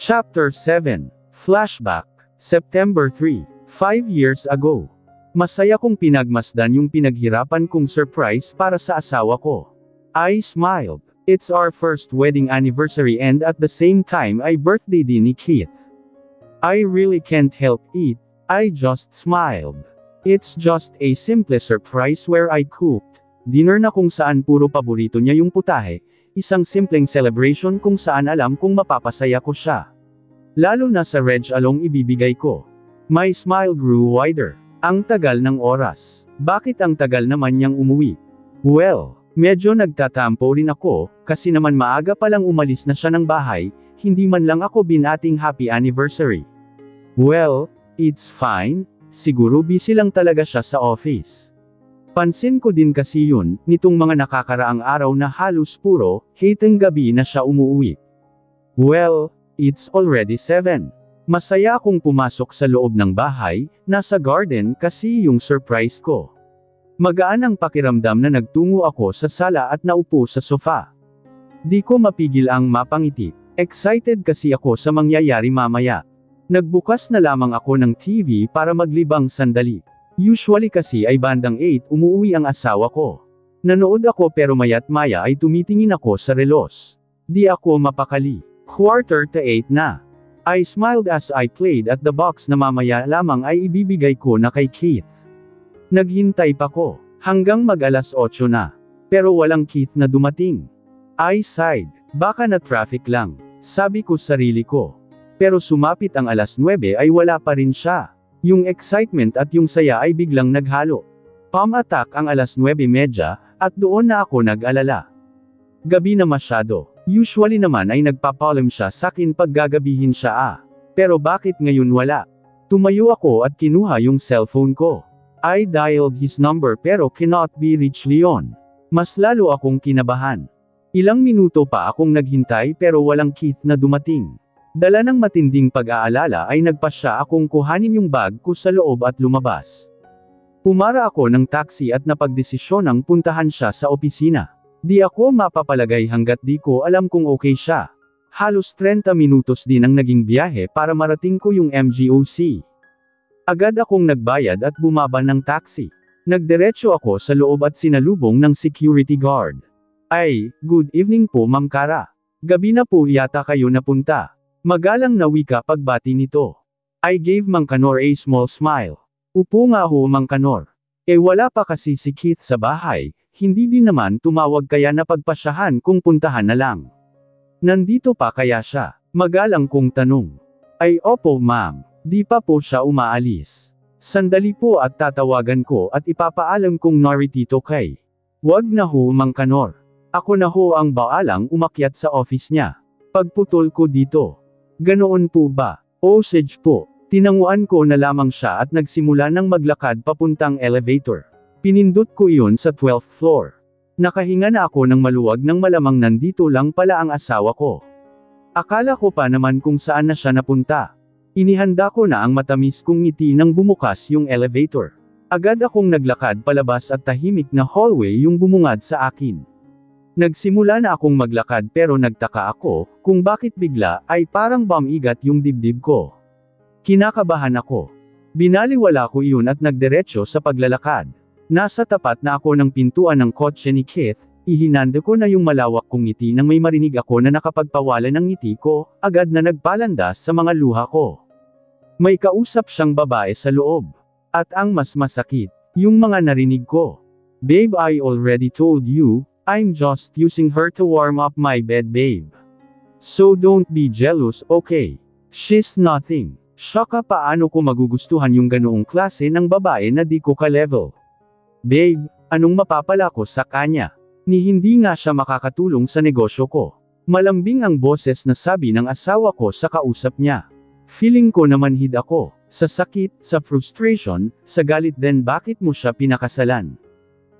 Chapter 7. Flashback. September 3. 5 years ago. Masaya kong pinagmasdan yung pinaghirapan kong surprise para sa asawa ko. I smiled. It's our first wedding anniversary and at the same time ay birthday din ni Keith. I really can't help it, I just smiled. It's just a simple surprise where I cooked dinner na kung saan puro paborito niya yung putahe, isang simpleng celebration kung saan alam kong mapapasaya ko siya. Lalo na sa Reg Along ibibigay ko. My smile grew wider. Ang tagal ng oras. Bakit ang tagal naman niyang umuwi? Well, medyo nagtatampo rin ako, kasi naman maaga palang umalis na siya ng bahay, hindi man lang ako binating happy anniversary. Well, it's fine, siguro busy lang talaga siya sa office. Pansin ko din kasi yun, nitong mga nakakaraang araw na halos puro, hiteng gabi na siya umuwi. Well, it's already 7. Masaya akong pumasok sa loob ng bahay, nasa garden kasi yung surprise ko. Magaan ang pakiramdam na nagtungo ako sa sala at naupo sa sofa. Di ko mapigil ang mapangiti. Excited kasi ako sa mangyayari mamaya. Nagbukas na lamang ako ng TV para maglibang sandali. Usually kasi ay bandang 8 umuwi ang asawa ko. Nanood ako pero mayat maya ay tumitingin ako sa relos. Di ako mapakali. 7:45 na. I smiled as I played at the box na mamaya lamang ay ibibigay ko na kay Keith. Naghintay pa ko, hanggang mag-alas 8 na. Pero walang Keith na dumating. I sighed, baka na traffic lang, sabi ko sarili ko. Pero sumapit ang alas 9 ay wala pa rin siya. Yung excitement at yung saya ay biglang naghalo. Pam-attack ang alas 9:30, at doon na ako nag-alala. Gabi na masyado. Usually naman ay nagpapalam siya sakin pag gagabihin siya Pero bakit ngayon wala? Tumayo ako at kinuha yung cellphone ko. I dialed his number pero cannot be reached Leon. Mas lalo akong kinabahan. Ilang minuto pa akong naghintay pero walang Keith na dumating. Dala ng matinding pag-aalala ay nagpasya akong kuhanin yung bag ko sa loob at lumabas. Pumara ako ng taxi at napagdesisyonang puntahan siya sa opisina. Di ako mapapalagay hanggat di ko alam kung okay siya. Halos 30 minutos din ang naging biyahe para marating ko yung MGOC. Agad akong nagbayad at bumaba ng taxi. Nagdiretso ako sa loob at sinalubong ng security guard. Ay, good evening po Ma'am Kara. Gabi na po yata kayo napunta. Magalang na wika pagbati nito. I gave Mang Kanor a small smile. Upo nga ho Mang Kanor. Wala pa kasi si Keith sa bahay. Hindi din naman tumawag kaya napagpasyahan kung puntahan na lang. Nandito pa kaya siya? Magalang kong tanong. Ay opo ma'am, di pa po siya umaalis. Sandali po at tatawagan ko at ipapaalam kong naritito kay. Wag na ho Mang Kanor. Ako na ho ang baalang umakyat sa office niya. Pagputol ko dito. Ganoon po ba? Osage po. Tinanguan ko na lamang siya at nagsimula ng maglakad papuntang elevator. Pinindot ko iyon sa 12th floor. Nakahinga na ako ng maluwag nang malamang nandito lang pala ang asawa ko. Akala ko pa naman kung saan na siya napunta. Inihanda ko na ang matamis kong ngiti nang bumukas yung elevator. Agad akong naglakad palabas at tahimik na hallway yung bumungad sa akin. Nagsimula na akong maglakad pero nagtaka ako, kung bakit bigla ay parang bumigat yung dibdib ko. Kinakabahan ako. Binaliwala ko iyon at nagdiretso sa paglalakad. Nasa tapat na ako ng pintuan ng kotse ni Keith, ihinanda ko na yung malawak kong ngiti nang may marinig ako na nakapagpawala ng ngiti ko, agad na nagpalandas sa mga luha ko. May kausap siyang babae sa loob. At ang mas masakit, yung mga narinig ko. Babe, I already told you, I'm just using her to warm up my bed babe. So don't be jealous, okay? She's nothing. Shaka paano ko magugustuhan yung ganoong klase ng babae na di ko ka-level. Babe, anong mapapala ko sa kanya? Ni hindi nga siya makakatulong sa negosyo ko. Malambing ang boses na sabi ng asawa ko sa kausap niya. Feeling ko namanhid ako, sa sakit, sa frustration, sa galit din bakit mo siya pinakasalan.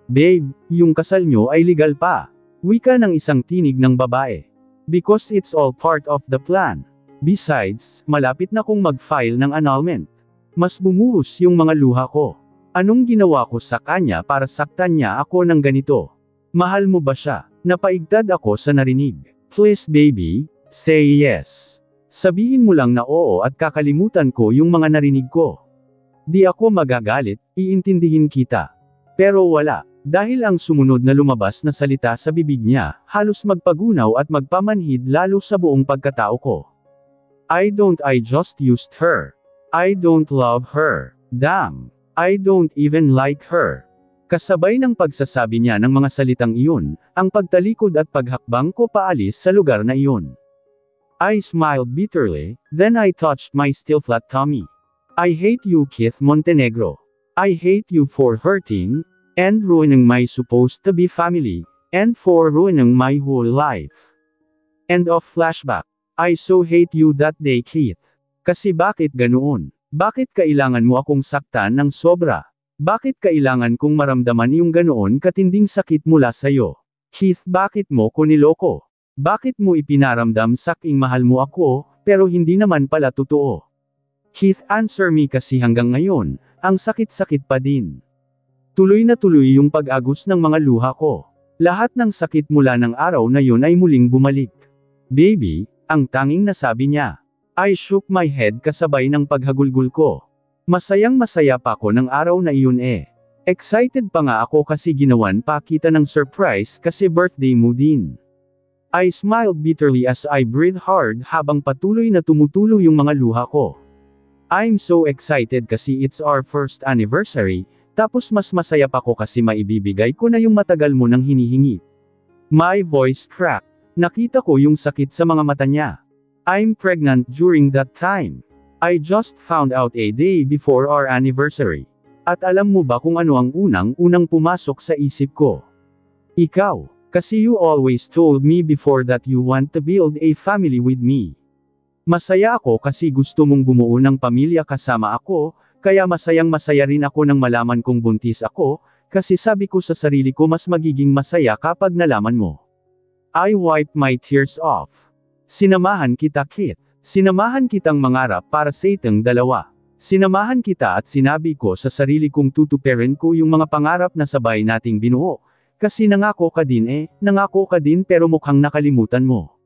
Babe, yung kasal nyo ay legal pa. Wika ng isang tinig ng babae. Because it's all part of the plan. Besides, malapit na kong mag-file ng annulment. Mas bumuhos yung mga luha ko. Anong ginawa ko sa kanya para saktan niya ako ng ganito? Mahal mo ba siya? Napaigtad ako sa narinig. Please baby, say yes. Sabihin mo lang na oo at kakalimutan ko yung mga narinig ko. Di ako magagalit, iintindihin kita. Pero wala, dahil ang sumunod na lumabas na salita sa bibig niya, halos magpagunaw at magpamanhid lalo sa buong pagkatao ko. I just used her. I don't love her. Damn. I don't even like her. Kasabay ng pagsasabi niya ng mga salitang iyon, ang pagtalikod at paghakbang ko paalis sa lugar na iyon. I smiled bitterly, then I touched my still flat tummy. I hate you, Keith Montenegro. I hate you for hurting, and ruining my supposed to be family, and for ruining my whole life. End of flashback. I so hate you that day, Keith. Kasi bakit ganoon? Bakit kailangan mo akong saktan ng sobra? Bakit kailangan kong maramdaman yung ganoon katinding sakit mula sa'yo? Keith, bakit mo ko niloko? Bakit mo ipinaramdam saking mahal mo ako, pero hindi naman pala totoo? Keith, answer me kasi hanggang ngayon, ang sakit-sakit pa din. Tuloy na tuloy yung pag-agos ng mga luha ko. Lahat ng sakit mula ng araw na yun ay muling bumalik. Baby, ang tanging nasabi niya. I shook my head kasabay ng paghagulgul ko. Masayang masaya pa ako ng araw na iyon eh. Excited pa nga ako kasi ginawan pa kita ng surprise kasi birthday mo din. I smiled bitterly as I breathed hard habang patuloy na tumutulo yung mga luha ko. I'm so excited kasi it's our first anniversary, tapos mas masaya pa ko kasi maibibigay ko na yung matagal mo nang hinihingi. My voice cracked. Nakita ko yung sakit sa mga mata niya. I'm pregnant during that time. I just found out a day before our anniversary. At alam mo ba kung ano ang unang pumasok sa isip ko? Ikaw, kasi you always told me before that you want to build a family with me. Masaya ako kasi gusto mong bumuo ng pamilya kasama ako, kaya masayang-masaya rin ako nang malaman kong buntis ako, kasi sabi ko sa sarili ko mas magiging masaya kapag nalaman mo. I wiped my tears off. Sinamahan kita, Keith. Sinamahan kitang mangarap para sa itong dalawa. Sinamahan kita at sinabi ko sa sarili kong tutuparin ko yung mga pangarap na sabay nating binuo. Kasi nangako ka din nangako ka din pero mukhang nakalimutan mo.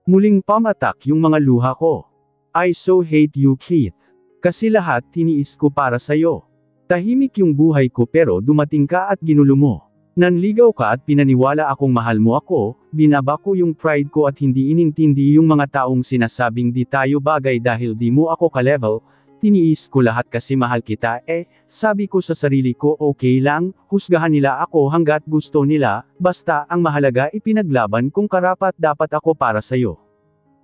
Muling pamatak yung mga luha ko. I so hate you, Keith. Kasi lahat tiniis ko para sa'yo. Tahimik yung buhay ko pero dumating ka at ginulo mo. Nanligaw ka at pinaniwala akong mahal mo ako, binaba ko yung pride ko at hindi inintindi yung mga taong sinasabing di tayo bagay dahil di mo ako ka-level, tiniis ko lahat kasi mahal kita sabi ko sa sarili ko okay lang, husgahan nila ako hanggat gusto nila, basta ang mahalaga ipinaglaban kung karapat dapat ako para sa'yo.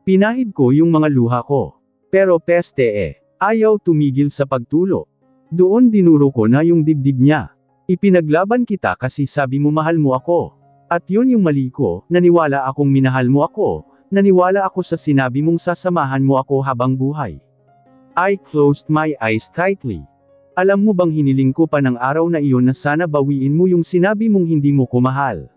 Pinahid ko yung mga luha ko. Pero peste ayaw tumigil sa pagtulo. Doon dinuro ko na yung dibdib niya. Ipinaglaban kita kasi sabi mo mahal mo ako. At yun yung mali ko, naniwala akong minahal mo ako, naniwala ako sa sinabi mong sasamahan mo ako habang buhay. I closed my eyes tightly. Alam mo bang hiniling ko pa ng araw na iyon na sana bawiin mo yung sinabi mong hindi mo ko mahal.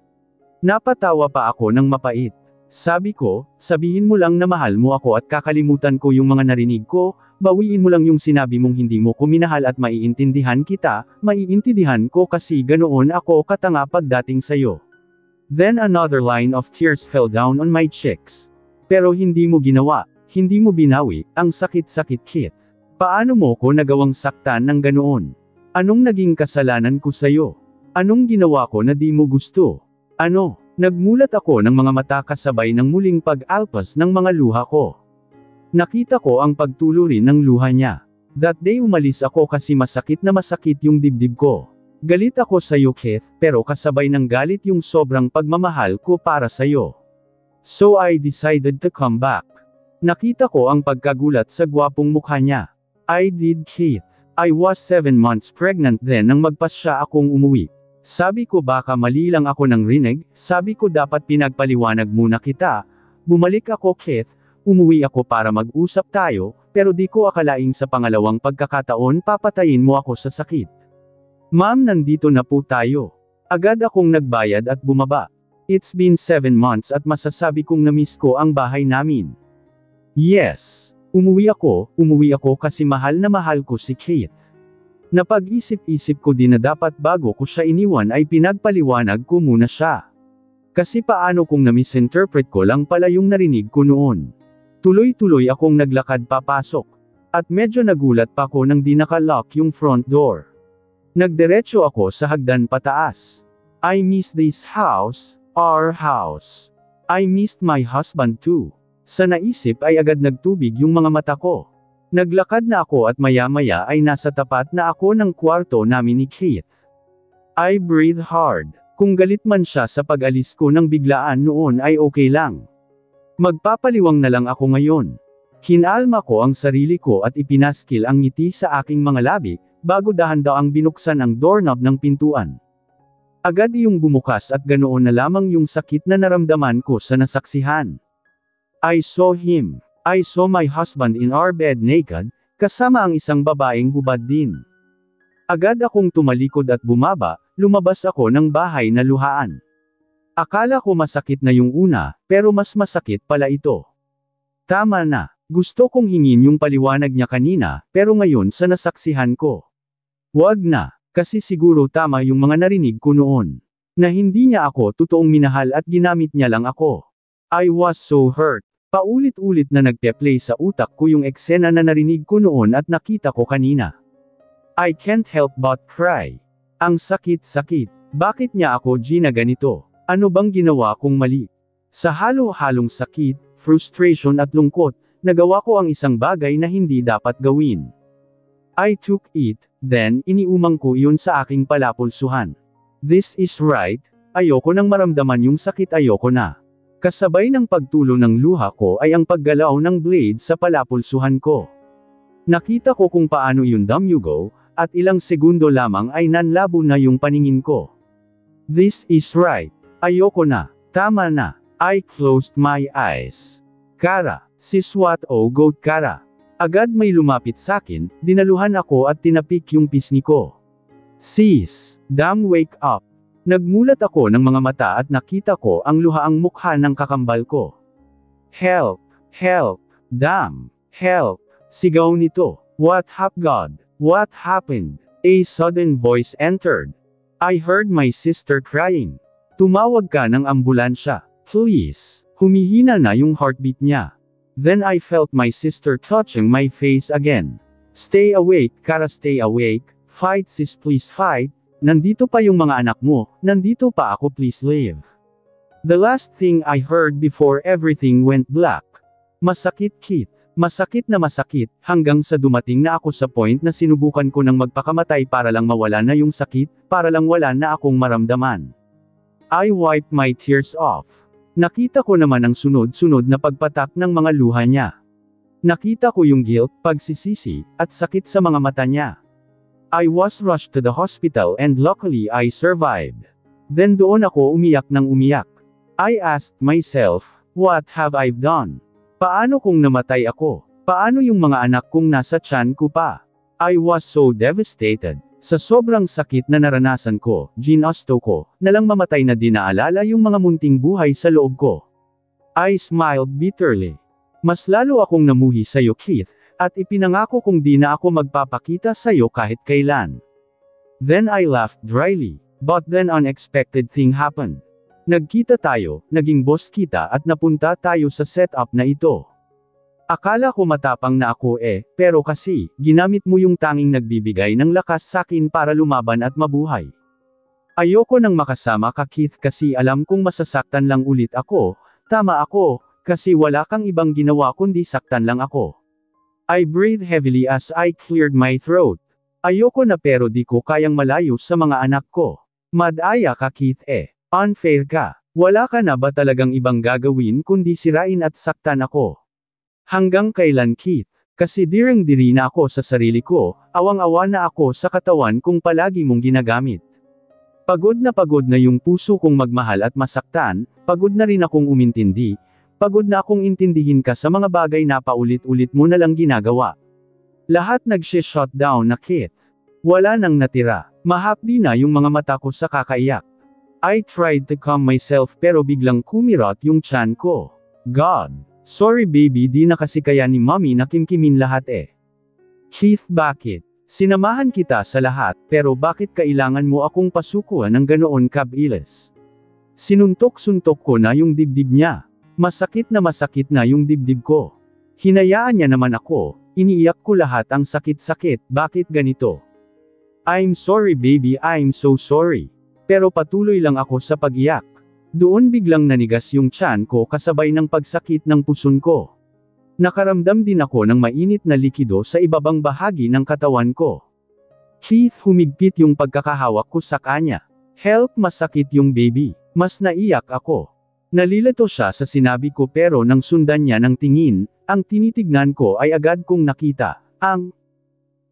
Napatawa pa ako ng mapait. Sabi ko, sabihin mo lang na mahal mo ako at kakalimutan ko yung mga narinig ko, bawiin mo lang yung sinabi mong hindi mo ko minahal at maiintindihan kita, maiintindihan ko kasi ganoon ako katanga pagdating sayo. Then another line of tears fell down on my cheeks. Pero hindi mo ginawa, hindi mo binawi, ang sakit-sakit Keith. Paano mo ko nagawang saktan ng ganoon? Anong naging kasalanan ko sayo? Anong ginawa ko na di mo gusto? Ano? Nagmulat ako ng mga mata kasabay ng muling pag-alpas ng mga luha ko. Nakita ko ang pagtulo rin ng luha niya. That day umalis ako kasi masakit na masakit yung dibdib ko. Galit ako sa'yo Keith, pero kasabay ng galit yung sobrang pagmamahal ko para sa'yo. So I decided to come back. Nakita ko ang pagkagulat sa gwapong mukha niya. I did Keith. I was 7 months pregnant then nang magpasya akong umuwi. Sabi ko baka mali lang ako ng rinig, sabi ko dapat pinagpaliwanag muna kita. Bumalik ako Keith, umuwi ako para mag-usap tayo, pero di ko akalaing sa pangalawang pagkakataon papatayin mo ako sa sakit. Ma'am, nandito na po tayo. Agad akong nagbayad at bumaba. It's been 7 months at masasabi kong na-miss ko ang bahay namin. Yes. Umuwi ako kasi mahal na mahal ko si Keith. Napag-isip-isip ko din na dapat bago ko siya iniwan ay pinagpaliwanag ko muna siya. Kasi paano kung na-misinterpret ko lang pala yung narinig ko noon. Tuloy-tuloy akong naglakad papasok. At medyo nagulat pa ko nang di nakalock yung front door. Nagdiretso ako sa hagdan pataas. I miss this house, our house. I missed my husband too. Sa naisip ay agad nagtubig yung mga mata ko. Naglakad na ako at maya-maya ay nasa tapat na ako ng kwarto namin ni Keith. I breathe hard. Kung galit man siya sa pag-alis ko ng biglaan noon ay okay lang. Magpapaliwang na lang ako ngayon. Kinalma ko ang sarili ko at ipinaskil ang ngiti sa aking mga labi, bago dahan-daang binuksan ang doorknob ng pintuan. Agad iyong bumukas at ganoon na lamang yung sakit na naramdaman ko sa nasaksihan. I saw him. I saw my husband in our bed naked, kasama ang isang babaeng hubad din. Agad akong tumalikod at bumaba, lumabas ako ng bahay na luhaan. Akala ko masakit na yung una, pero mas masakit pala ito. Tama na, gusto kong hingin yung paliwanag niya kanina, pero ngayon sa nasaksihan ko. Wag na, kasi siguro tama yung mga narinig ko noon. Na hindi niya ako totoong minahal at ginamit niya lang ako. I was so hurt. Paulit-ulit na nagpe-play sa utak ko yung eksena na narinig ko noon at nakita ko kanina. I can't help but cry. Ang sakit-sakit. Bakit niya ako ginaganito? Ano bang ginawa kong mali? Sa halo-halong sakit, frustration at lungkot, nagawa ko ang isang bagay na hindi dapat gawin. I took it, then iniumang ko iyon sa aking palapulsuhan. This is right, ayoko nang maramdaman yung sakit, ayoko na. Kasabay ng pagtulo ng luha ko ay ang paggalaw ng blade sa palapulsuhan ko. Nakita ko kung paano yun damyugo, at ilang segundo lamang ay nanlabo na yung paningin ko. This is right. Ayoko na. Tama na. I closed my eyes. Kara, siswat o goat Kara. Agad may lumapit sakin, dinaluhan ako at tinapik yung pisngi ko. Sis, damn wake up. Nagmulat ako ng mga mata at nakita ko ang luhaang mukha ng kakambal ko. Help! Help! Damn! Help! Sigaw nito. What happened? What happened? A sudden voice entered. I heard my sister crying. Tumawag ka ng ambulansya. Please. Humihina na yung heartbeat niya. Then I felt my sister touching my face again. Stay awake, Kara, stay awake. Fight sis, please fight. Nandito pa yung mga anak mo, nandito pa ako, please leave. The last thing I heard before everything went black. Masakit, Keith. Masakit na masakit, hanggang sa dumating na ako sa point na sinubukan ko ng magpakamatay para lang mawala na yung sakit, para lang wala na akong maramdaman. I wiped my tears off. Nakita ko naman ang sunod-sunod na pagpatak ng mga luha niya. Nakita ko yung guilt, pagsisisi, at sakit sa mga mata niya. I was rushed to the hospital and luckily I survived. Then doon ako umiyak ng umiyak. I asked myself, what have I done? Paano kung namatay ako? Paano yung mga anak kong nasa tiyan ko pa? I was so devastated. Sa sobrang sakit na naranasan ko, ginusto ko, na lang mamatay na di naalala yung mga munting buhay sa loob ko. I smiled bitterly. Mas lalo akong namuhi sa'yo, Keith, at ipinangako kong di na ako magpapakita sa'yo kahit kailan. Then I laughed dryly. But then unexpected thing happened. Nagkita tayo, naging boss kita at napunta tayo sa setup na ito. Akala ko matapang na ako pero kasi, ginamit mo yung tanging nagbibigay ng lakas sakin para lumaban at mabuhay. Ayoko nang makasama ka, Keith, kasi alam kong masasaktan lang ulit ako. Tama ako, kasi wala kang ibang ginawa kundi saktan lang ako. I breathed heavily as I cleared my throat. Ayoko na pero di ko kayang malayo sa mga anak ko. Madaya ka, Keith, unfair ka. Wala ka na ba talagang ibang gagawin kundi sirain at saktan ako? Hanggang kailan, Keith? Kasi dirang-diri na ako sa sarili ko, awang-awa na ako sa katawan kung palagi mong ginagamit. Pagod na yung puso kong magmahal at masaktan, pagod na rin akong umintindi, pagod na akong intindihin ka sa mga bagay na paulit-ulit mo na lang ginagawa. Lahat nag-shutdown na, Keith. Wala nang natira. Mahapdi na yung mga mata ko sa kakaiyak. I tried to calm myself pero biglang kumirot yung tiyan ko. God. Sorry baby, di na kasi kaya ni mommy na kimkimin lahat Keith, bakit? Sinamahan kita sa lahat, pero bakit kailangan mo akong pasukuan ng ganoon kabilis? Sinuntok-suntok ko na yung dibdib niya. Masakit na yung dibdib ko. Hinayaan niya naman ako, iniiyak ko lahat ang sakit-sakit, bakit ganito? I'm sorry baby, I'm so sorry. Pero patuloy lang ako sa pag-iyak. Doon biglang nanigas yung tiyan ko kasabay ng pagsakit ng puson ko. Nakaramdam din ako ng mainit na likido sa ibabang bahagi ng katawan ko. Keith humigpit yung pagkakahawak ko sa kanya. Help, masakit yung baby. Mas naiyak ako. Nalilito siya sa sinabi ko pero nang sundan niya ng tingin, ang tinitignan ko ay agad kong nakita, ang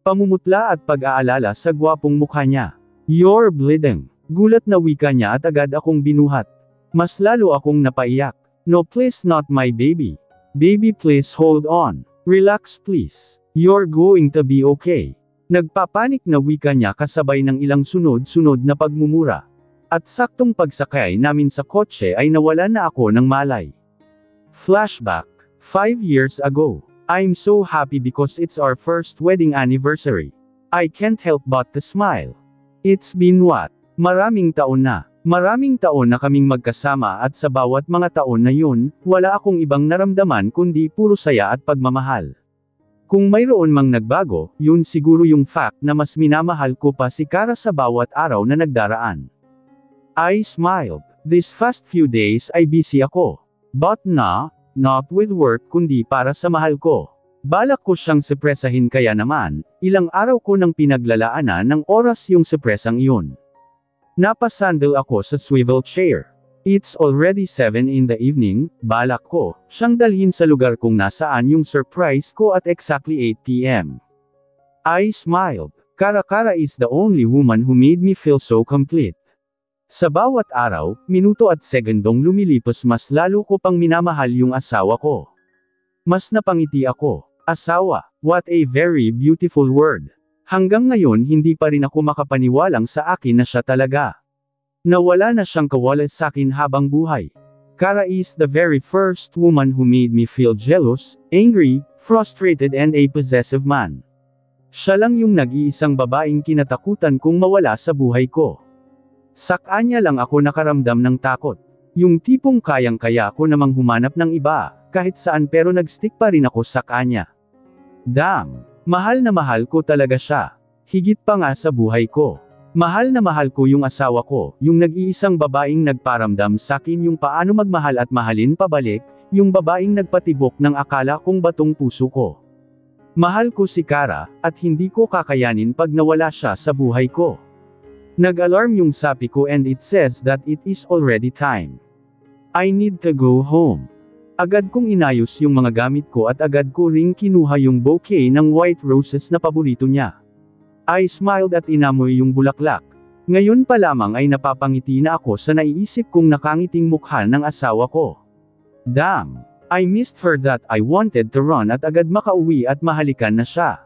pamumutla at pag-aalala sa gwapong mukha niya. You're bleeding. Gulat na wika niya at agad akong binuhat. Mas lalo akong napaiyak. No please not my baby. Baby please hold on. Relax please. You're going to be okay. Nagpapanik na wika niya kasabay ng ilang sunod-sunod na pagmumura. At saktong pagsakay namin sa kotse ay nawalan na ako ng malay. Flashback. 5 years ago. I'm so happy because it's our first wedding anniversary. I can't help but to smile. It's been what? Maraming taon na. Maraming taon na kaming magkasama at sa bawat mga taon na yun, wala akong ibang naramdaman kundi puro saya at pagmamahal. Kung mayroon mang nagbago, yun siguro yung fact na mas minamahal ko pa si Kara sa bawat araw na nagdaraan. I smiled. These past few days ay busy ako. But not with work kundi para sa mahal ko. Balak ko siyang sepresahin kaya naman, ilang araw ko nang pinaglalaanan ng oras yung sepresang iyon. Napasandal ako sa swivel chair. It's already 7 in the evening, balak ko, siyang dalhin sa lugar kung nasaan yung surprise ko at exactly 8 p.m. I smiled. Kara is the only woman who made me feel so complete. Sa bawat araw, minuto at segundong lumilipas mas lalo ko pang minamahal yung asawa ko. Mas napangiti ako. Asawa, what a very beautiful word. Hanggang ngayon hindi pa rin ako makapaniwalang sa akin na siya talaga. Nawala na siyang kawalan sa akin habang buhay. Kara is the very first woman who made me feel jealous, angry, frustrated and a possessive man. Siya lang yung nag-iisang babaeng kinatakutan kong mawala sa buhay ko. Sa kanya lang ako nakaramdam ng takot. Yung tipong kayang-kaya ko namang humanap ng iba, kahit saan pero nagstick pa rin ako sa kanya. Damn! Mahal na mahal ko talaga siya. Higit pa nga sa buhay ko. Mahal na mahal ko yung asawa ko, yung nag-iisang babaeng nagparamdam sa akin yung paano magmahal at mahalin pabalik, yung babaeng nagpatibok ng akala kong batong puso ko. Mahal ko si Kara, at hindi ko kakayanin pag nawala siya sa buhay ko. Nag-alarm yung sapi ko and it says that it is already time. I need to go home. Agad kong inayos yung mga gamit ko at agad ko ring kinuha yung bouquet ng white roses na paborito niya. I smiled at inamoy yung bulaklak. Ngayon pa lamang ay napapangiti na ako sa naiisip kong nakangiting mukha ng asawa ko. Damn! I missed her that I wanted to run at agad makauwi at mahalikan na siya.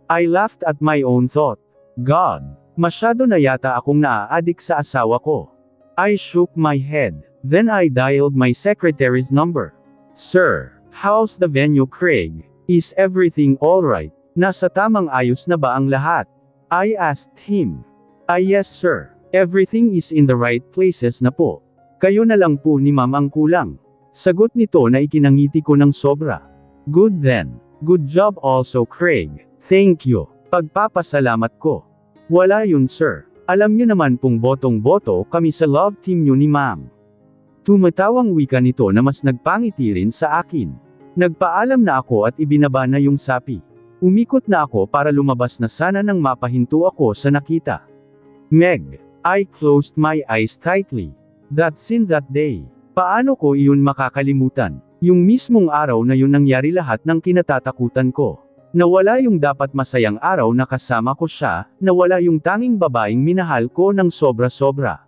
I laughed at my own thought. God! Masyado na yata akong naa-addict sa asawa ko. I shook my head. Then I dialed my secretary's number. Sir, how's the venue, Craig? Is everything alright? Nasa tamang ayos na ba ang lahat? I asked him. Yes sir. Everything is in the right places na po. Kayo na lang po ni ma'am ang kulang. Sagot nito na ikinangiti ko ng sobra. Good then. Good job also Craig. Thank you. Pagpapasalamat ko. Wala yun sir. Alam niyo naman pong botong-boto kami sa love team niyo ni ma'am. Tumatawang wika nito na mas nagpangiti rin sa akin. Nagpaalam na ako at ibinaba na yung sapi. Umikot na ako para lumabas na sana nang mapahinto ako sa nakita. Meg. I closed my eyes tightly. That's in that day. Paano ko iyon makakalimutan? Yung mismong araw na yun nangyari lahat ng kinatatakutan ko. Nawala yung dapat masayang araw na kasama ko siya, nawala yung tanging babaeng minahal ko ng sobra-sobra.